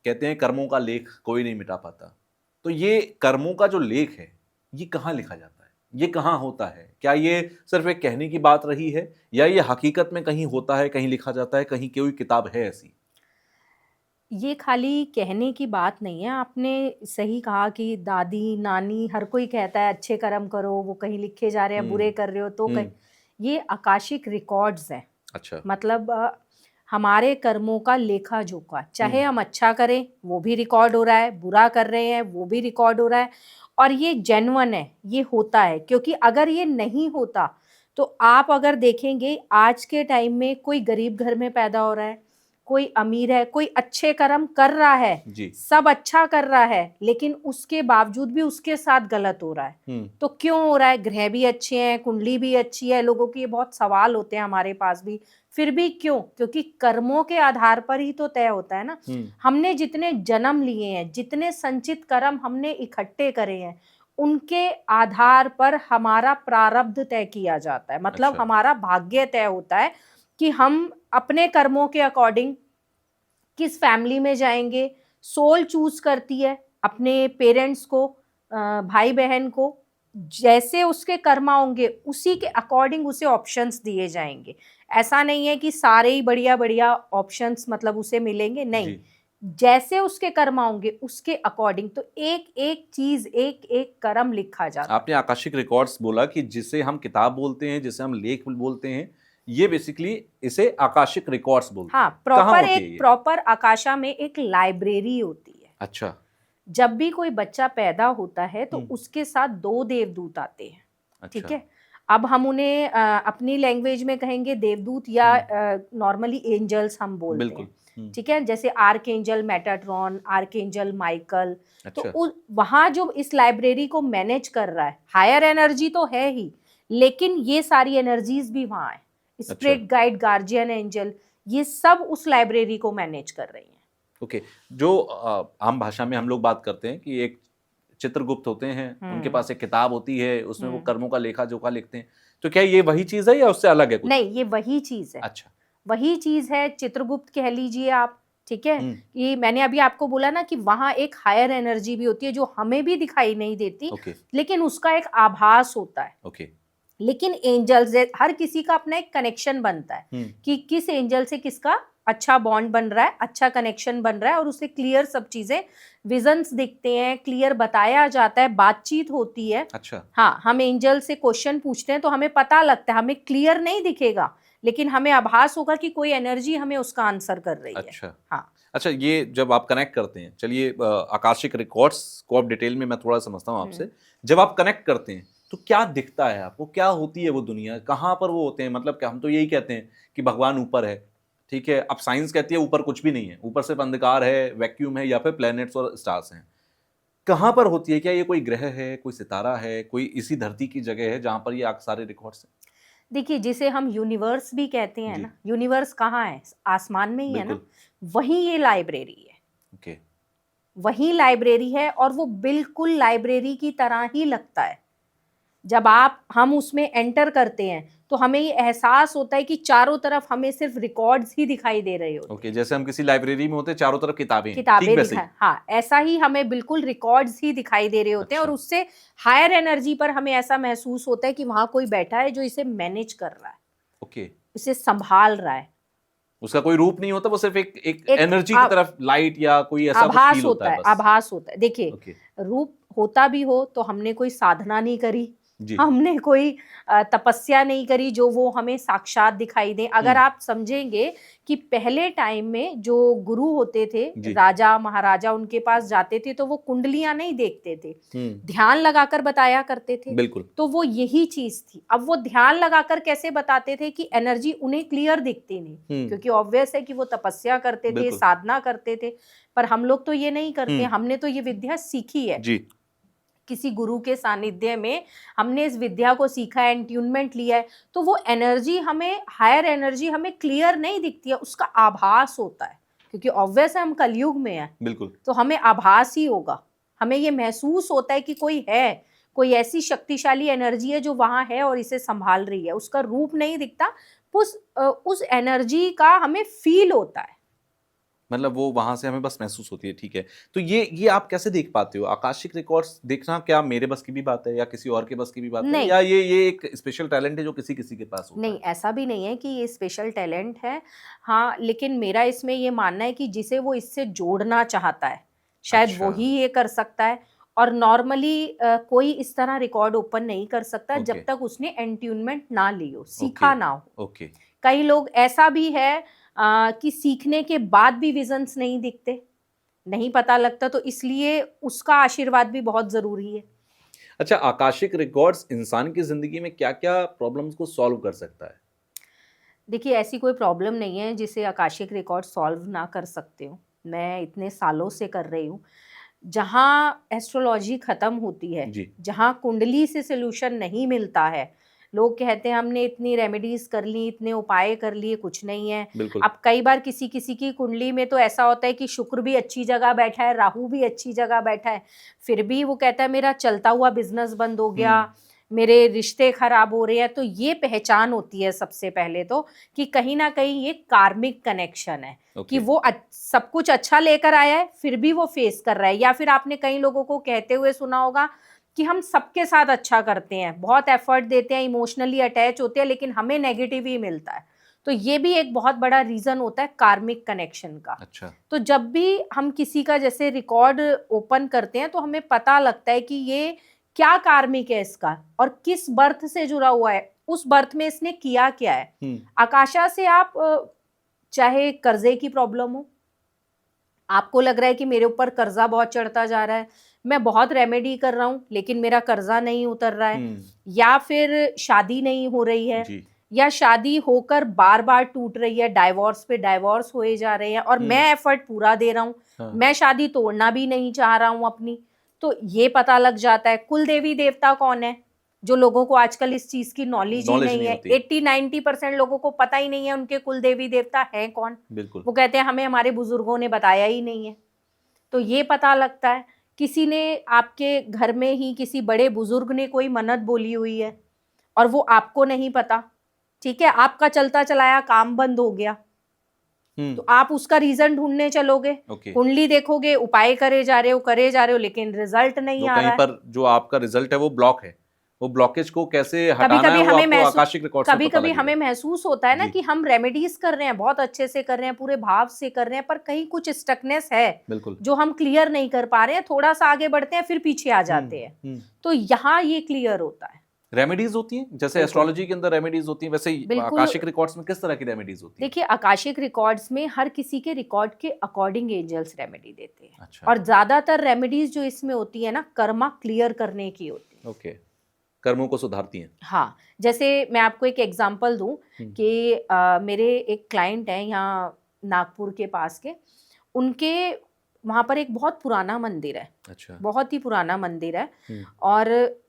कहते हैं कर्मों का लेख कोई नहीं मिटा पाता। तो ये कर्मों का जो लेख है, ये कहाँ लिखा जाता है? ये कहाँ होता है? क्या ये सिर्फ़ एक कहने की बात रही है या ये हकीकत में कहीं होता है, कहीं लिखा जाता है, कहीं कोई किताब है ऐसी? ये खाली कहने की बात नहीं है। आपने सही कहा कि दादी, नानी हर कोई कहता है अच्छे कर्म करो, वो कहीं लिखे जा रहे हैं, बुरे हुँ, कर रहे हो तो कहीं। हुँ। ये आकाशिक रिकॉर्ड्स हैं। अच्छा। मतलब हमारे कर्मों का लेखा-जोखा, चाहे हुँ, हम अच्छा करें, वो भी रिकॉर्ड हो रहा है, बुरा कर रहे हैं, वो भी रिकॉर्ड हो रहा है और ये जेन्युइन है, ये होता है। क्योंकि अगर ये नहीं होता, तो आप अगर देखेंगे आज के टाइम में कोई गरीब घर में पैदा हो रहा है, कोई अमीर है, कोई अच्छे कर्म कर रहा है, जी। सब अच्छा कर रहा है, लेकिन उसके बावजूद भी उसके साथ गलत हो रहा है। हुँ, तो क्यों हो रहा है? ग्रह भी अच्छे हैं, कुंडली भी अच्छी है, लोगों के ये बहुत सवाल होते हैं हमारे पास भी। फिर भी क्यों? क्योंकि कर्मों के आधार पर ही तो तय होता है ना। हुँ। हमने जितने जन्म लिए हैं, जितने संचित कर्म हमने इकट्ठे करे हैं, उनके आधार पर हमारा प्रारब्ध तय किया जाता है। मतलब अच्छा। हमारा भाग्य तय होता है कि हम अपने कर्मों के अकॉर्डिंग किस फैमिली में जाएँगे, सोल चूज़ करती है अपने पेरेंट्स को, भाई-बहन को। जैसे उसके कर्म होंगे, उसी के अकॉर्डिंग उसे ऑप्शंस दिए जाएँगे। ऐसा नहीं है कि सारे ही बढ़िया-बढ़िया ऑप्शंस मतलब उसे मिलेंगे, नहीं। जी। जैसे उसके कर्म होंगे, उसके अकॉर्डिंग तो एक-एक चीज़, एक-एक कर्म लिखा जाता है। आपने आकाशिक रिकॉर्ड्स बोला कि जिसे हम किताब बोलते हैं, जिसे हम लेख बोलते हैं, ये बेसिकली इसे आकाशिक रिकॉर्ड्स बोलते हाँ, हैं। कहाँ होती है ये? प्रॉपर आकाशा में एक लाइब्रेरी होती है। अच्छा। जब भी कोई बच्चा पैदा होता है तो हुँ, उसके साथ 2 देवदूत आते हैं, ठीक अच्छा। है? अब हम उन्हें अपनी लैंग्वेज में कहेंगे देवदूत या हुँ, नॉर्मली एंजल्स हम बोलते बिल्कुल। हैं, हुँ, ठीक है? जैसे आर्कएंजल मेटाट्रॉन, आर्कएंजल माइकल। तो अच्छा, उ वहाँ जो इस लाइब्रेरी को मैनेज कर रहा है, हायर एनर्जी तो है ही, लेकिन ये सारी एनर्जीज़ भी वहाँ हैं। अच्छा। स्पिरिट गाइड, गार्डियन एंजल, ये सब उस लाइब्रेरी को मैनेज कर रही हैं। ओके। जो आम भाषा में हम लोग बात करते हैं कि एक चित्रगुप्त होते हैं, उनके हुँ, पास एक किताब होती है, उसमें वो हुँ। कर्मों का लेखा-जोखा लिखते हैं। तो क्या ये वही चीज़ है या उससे अलग है कुछ? नहीं, ये वही चीज़ है। अच्छा। वही चीज़ है, चित्रगुप्त कह लीजिए आप, ठीक है? हुँ, ये मैंने अभी आपको बोला ना कि वहाँ एक हायर एनर्जी भी होती है जो हमें भी दिखाई नहीं देती, ओके, लेकिन उसका एक आभास होता है। ओके। लेकिन एंजल से हर किसी का अपना एक कनेक्शन बनता है हुँ, कि किस एंजल से किसका अच्छा बॉन्ड बन रहा है, अच्छा कनेक्शन बन रहा है और उसे क्लियर सब चीज़ें विज़न्स दिखते हैं, क्लियर बताया जाता है, बातचीत होती है। अच्छा, हाँ, हम एंजल से क्वेश्चन पूछते हैं तो हमें पता लगता है, हमें क्लियर नहीं दिखेगा, लेकिन हमें आभास होगा कि कोई एनर्जी हमें उसका आंसर कर रही है। अच्छा। हाँ। अच्छा, ये जब आप कनेक्ट करते हैं, चलिए आकाशिक रिकॉर्ड्स को अब डिटेल में मैं थोड़ा समझता हूँ हुँ। आपसे। जब आप कनेक्ट करते हैं, तो क्या दिखता है आपको? क्या होती है वो दुनिया? कहाँ पर वो होते हैं? मतलब क्या हम तो यही कहते हैं कि भगवान ऊपर है, ठीक है? अब साइंस कहती है ऊपर कुछ भी नहीं है, ऊपर सिर्फ अंधकार है, वैक्यूम है या फिर प्लैनेट्स और स्टार्स हैं। कहाँ पर होती है? क्या ये कोई ग्रह है, कोई सितारा है, कोई इसी धरती की जगह है जहाँ पर ये सारे रिकॉर्ड्स हैं? देखिए, जिसे हम यूनिवर्स भी कहते हैं जी, ना, यूनिवर्स कहाँ है? आसमान में ही है ना, बिल्कुल। वहीं ये लाइब्रेरी है। ओके, वही लाइब्रेरी है और वो बिल्कुल लाइब्रेरी की तरह ही लगता है। जब हम उसमें एंटर करते हैं, तो हमें ये एहसास होता है कि चारों तरफ हमें सिर्फ़ रिकॉर्ड्स ही दिखाई दे रहे होते ओके। हैं। जैसे हम किसी लाइब्रेरी में होते हैं, चारों तरफ किताबें हैं, ठीक किताबें वैसे दिखा ही? हाँ, ऐसा ही हमें बिल्कुल रिकॉर्ड्स ही दिखाई दे रहे होते हैं और अच्छा, उससे हायर एनर्जी पर हमें ऐसा महसूस होता है कि वहाँ कोई बैठा है जो इसे मैनेज कर रहा है, ओके। इसे सँभाल रहा है। उसका कोई रूप नहीं होता, वो सिर्फ़ एक एक एक एनर्जी की आ तरफ लाइट या कोई ऐसा कुछ फ़ील होता है बस। आभास होता है। देखिए, ओके, रूप होता भी हो तो हमने कोई साधना नहीं करी, जी। हमने कोई तपस्या नहीं करी जो वो हमें साक्षात दिखाई दें। हुँ, अगर आप समझेंगे कि पहले टाइम में जो गुरु होते थे, जी। राजा, महाराजा उनके पास जाते थे तो वो कुंडलियाँ नहीं देखते थे, हुँ, ध्यान लगाकर बताया करते थे। बिल्कुल। तो वो यही चीज़ थी। अब वो ध्यान लगाकर कैसे बताते थे कि एनर्जी उन्हें क्लियर दिखती नहीं। हुँ, क्योंकि ऑब्वियस है कि वो तपस्या करते थे, बिल्कुल। साधना करते थे, पर हम लोग तो ये नहीं करते, हुँ, हमने तो ये विद्या सीखी है। जी। किसी गुरु के सानिध्य में हमने इस विद्या को सीखा है, एट्यूनमेंट लिया है, तो वो एनर्जी हमें हायर एनर्जी हमें क्लियर नहीं दिखती है, उसका आभास होता है। क्योंकि ऑब्वियस है हम कलयुग में हैं, बिल्कुल। तो हमें आभास ही होगा। हमें ये महसूस होता है कि कोई ऐसी शक्तिशाली एनर्जी है जो वहाँ है और इसे सँभाल रही है। उसका रूप नहीं दिखता, उस एनर्जी का हमें फ़ील होता है। मतलब वो वहां से हमें बस महसूस होती है, ठीक है। तो ये आप कैसे देख पाते हो? आकाशिक रिकॉर्ड्स देखना क्या मेरे बस की भी बात है या किसी और के बस की भी बात है, नहीं, या ये एक स्पेशल टैलेंट है जो किसी किसी के पास होता नहीं, है? ऐसा भी नहीं है कि ये स्पेशल टैलेंट है। हाँ, लेकिन मेरा इसमें ये मानना है कि जिसे वो इससे जोड़ना चाहता है, शायद अच्छा। वो ही ये कर सकता है। और नॉर्मली कोई इस तरह रिकॉर्ड ओपन नहीं कर सकता ओके। जब तक उसने एंट्यूनमेंट ना ली हो, ओके। सीखा ना हो। ओके। कई लोग ऐसा भी है कि सीखने के बाद भी विजन्स नहीं दिखते, नहीं पता लगता, तो इसलिए उसका आशीर्वाद भी बहुत ज़रूरी है। अच्छा, आकाशिक रिकॉर्ड्स इंसान की जिंदगी में क्या क्या प्रॉब्लम्स को सॉल्व कर सकता है? देखिए, ऐसी कोई प्रॉब्लम नहीं है जिसे आकाशिक रिकॉर्ड सॉल्व ना कर सकते हो। मैं इतने सालों से कर रही हूँ। जहाँ एस्ट्रोलॉजी ख़त्म होती है, जी। जहाँ कुंडली से सॉल्यूशन नहीं मिलता है, लोग कहते हैं हमने इतनी रेमेडीज़ कर ली, इतने उपाय कर लिए, कुछ नहीं है। बिल्कुल। अब कई बार किसी-किसी की कुंडली में तो ऐसा होता है कि शुक्र भी अच्छी जगह बैठा है, राहु भी अच्छी जगह बैठा है, फिर भी वो कहता है मेरा चलता हुआ बिज़नेस बंद हो गया, मेरे रिश्ते खराब हो रहे हैं। तो ये पहचान होती है सबसे पहले तो, कि कहीं न कहीं ये कार्मिक कनेक्शन है, कि ओके। वो सब कुछ अच्छा लेकर आया है, फिर भी वो फेस कर रहा है। या फिर आपने कई लोगों को कहते हुए सुना होगा कि हम सबके साथ अच्छा करते हैं, बहुत एफर्ट देते हैं, इमोशनली अटैच होते हैं, लेकिन हमें नेगेटिव ही मिलता है। तो ये भी एक बहुत बड़ा रीज़न होता है कार्मिक कनेक्शन का। अच्छा। तो जब भी हम किसी का जैसे रिकॉर्ड ओपन करते हैं तो हमें पता लगता है कि ये क्या कार्मिक है इसका और किस बर्थ से जुड़ा हुआ है, उस बर्थ में इसने किया क्या है। आकाशा से आप चाहे कर्जे की प्रॉब्लम हो, आपको लग रहा है कि मेरे ऊपर कर्जा बहुत चढ़ता जा रहा है, मैं बहुत रेमेडी कर रहा हूँ लेकिन मेरा कर्जा नहीं उतर रहा है, या फिर शादी नहीं हो रही है, जी। या शादी होकर बार बार टूट रही है, डाइवोर्स पे डाइवोर्स होए जा रहे हैं और मैं एफर्ट पूरा दे रहा हूँ, हाँ। मैं शादी तोड़ना भी नहीं चाह रहा हूँ अपनी, तो ये पता लग जाता है। कुल देवी देवता कौन है, जो लोगों को आजकल इस चीज की नॉलेज ही नॉलेज नहीं नहीं है। होती। 80-90% लोगों को पता ही नहीं है उनके कुल देवी देवता हैं कौन। बिल्कुल। वो कहते हैं हमें हमारे बुजुर्गों ने बताया ही नहीं है। तो ये पता लगता है किसी ने आपके घर में ही किसी बड़े बुजुर्ग ने कोई मन्नत बोली हुई है और वो आपको नहीं पता, ठीक है, आपका चलता चलाया काम बंद हो गया, तो आप उसका रीजन ढूंढने चलोगे, कुंडली देखोगे, उपाय करे जा रहे हो लेकिन रिजल्ट नहीं आ कहीं रहा है। पर जो आपका रिजल्ट है वो ब्लॉक है, वो ब्लॉकेज को कैसे कभी हटाना कभी है वो हमें आपको आकाशिक रिकॉर्ड्स में कभी पता कभी लगेगा। हमें महसूस होता है ना जी। कि हम रेमेडीज कर रहे हैं, बहुत अच्छे से कर रहे हैं, पूरे भाव से कर रहे हैं, पर कहीं कुछ स्टकनेस है बिल्कुल। जो हम क्लियर नहीं कर पा रहे हैं, थोड़ा सा आगे बढ़ते हैं फिर पीछे आ जाते हैं, तो यहाँ ये क्लियर होता है। रेमेडीज होती हैं जैसे बिल्कुल। एस्ट्रोलॉजी के अंदर रेमेडीज होती हैं, वैसे ही बिल्कुल। आकाशिक रिकॉर्ड्स में किस तरह की रेमेडीज होती हैं? देखिए, आकाशिक रिकॉर्ड्स में हर किसी के रिकॉर्ड के अकॉर्डिंग एंजल्स रेमेडी देते हैं। अच्छा। और ज्यादातर रेमेडीज जो इसमें होती है ना, कर्मा क्लियर करने की होती है। ओके, कर्मों को सुधारती हैं। हाँ, जैसे मैं आपको एक एग्जांपल दूं कि मेरे एक क्लाइंट हैं यहाँ नागपुर के पास के, उनके वहाँ पर एक बहुत पुराना मंदिर है। अच्छा। बहुत ही पुराना मंदिर है। और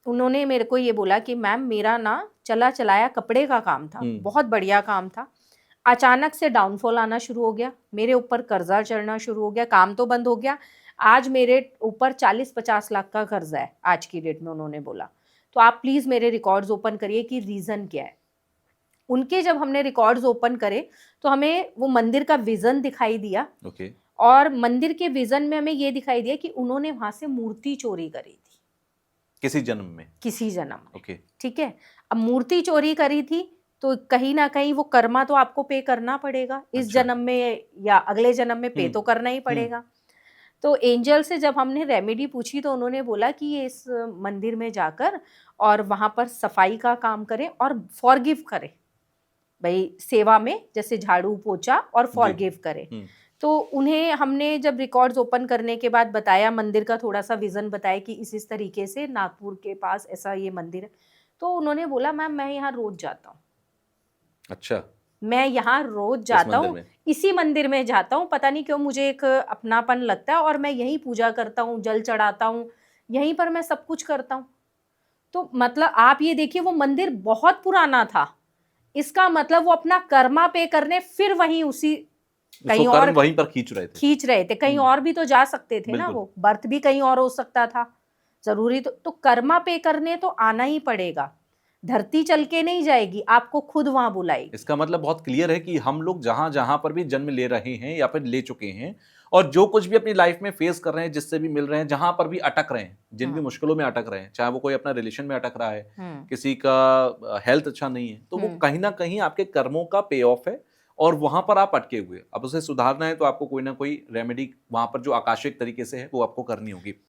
उन्होंने मेरे को ये बोला कि मैम मेरा ना चला चलाया कपड़े का काम था, बहुत बढ़िया काम था, अचानक से डाउनफॉल आना शुरू हो गया, मेरे ऊपर कर्जा चढ़ना शुरू हो गया, काम तो बंद हो गया, आज मेरे ऊपर 40-50 लाख का कर्जा है आज की डेट में। उन्होंने बोला तो आप प्लीज़ मेरे रिकॉर्ड्स ओपन करिए कि रीज़न क्या है। उनके जब हमने रिकॉर्ड्स ओपन करे तो हमें वो मंदिर का विजन दिखाई दिया। ओके। और मंदिर के विजन में हमें ये दिखाई दिया कि उन्होंने वहां से मूर्ति चोरी करी थी किसी जन्म में। किसी जन्म में। ओके। ठीक है, अब मूर्ति चोरी करी थी तो कहीं ना कहीं वो कर्मा तो आपको पे करना पड़ेगा, इस अच्छा। जन्म में या अगले जन्म में पे तो करना ही पड़ेगा। तो एंजल से जब हमने रेमेडी पूछी तो उन्होंने बोला कि ये इस मंदिर में जाकर और वहां पर सफाई का काम करें और फॉरगिव करें, भाई सेवा में जैसे झाड़ू पोछा और फॉरगिव करें। तो उन्हें हमने जब रिकॉर्ड्स ओपन करने के बाद बताया, मंदिर का थोड़ा सा विजन बताया कि इस तरीके से नागपुर के पास ऐसा ये मंदिर है, तो उन्होंने बोला मैम मैं यहाँ रोज जाता हूँ। अच्छा। मैं यहाँ रोज जाता हूँ, इसी मंदिर में जाता हूँ, पता नहीं क्यों मुझे एक अपनापन लगता है और मैं यहीं पूजा करता हूँ, जल चढ़ाता हूँ, यहीं पर मैं सब कुछ करता हूँ। तो मतलब आप ये देखिए वो मंदिर बहुत पुराना था, इसका मतलब वो अपना कर्मा पे करने फिर वहीं उसी कहीं और वहीं पर खींच रहे थे कहीं और भी तो जा सकते थे ना, वो बर्थ भी कहीं और हो सकता था, जरूरी तो कर्मा पे करने तो आना ही पड़ेगा। धरती चल के नहीं जाएगी, आपको खुद वहां बुलाएगी। इसका मतलब बहुत क्लियर है कि हम लोग जहां जहां पर भी जन्म ले रहे हैं या फिर ले चुके हैं, और जो कुछ भी अपनी लाइफ में फेस कर रहे हैं, जिससे भी मिल रहे हैं, जहां पर भी अटक रहे हैं, जिन भी मुश्किलों में अटक रहे हैं, चाहे वो कोई अपना रिलेशन में अटक रहा है, किसी का हेल्थ अच्छा नहीं है, तो वो कहीं ना कहीं आपके कर्मों का पे ऑफ है, और वहां पर आप अटके हुए। अब उसे सुधारना है तो आपको कोई ना कोई रेमेडी वहां पर जो आकाशिक तरीके से है वो आपको करनी होगी।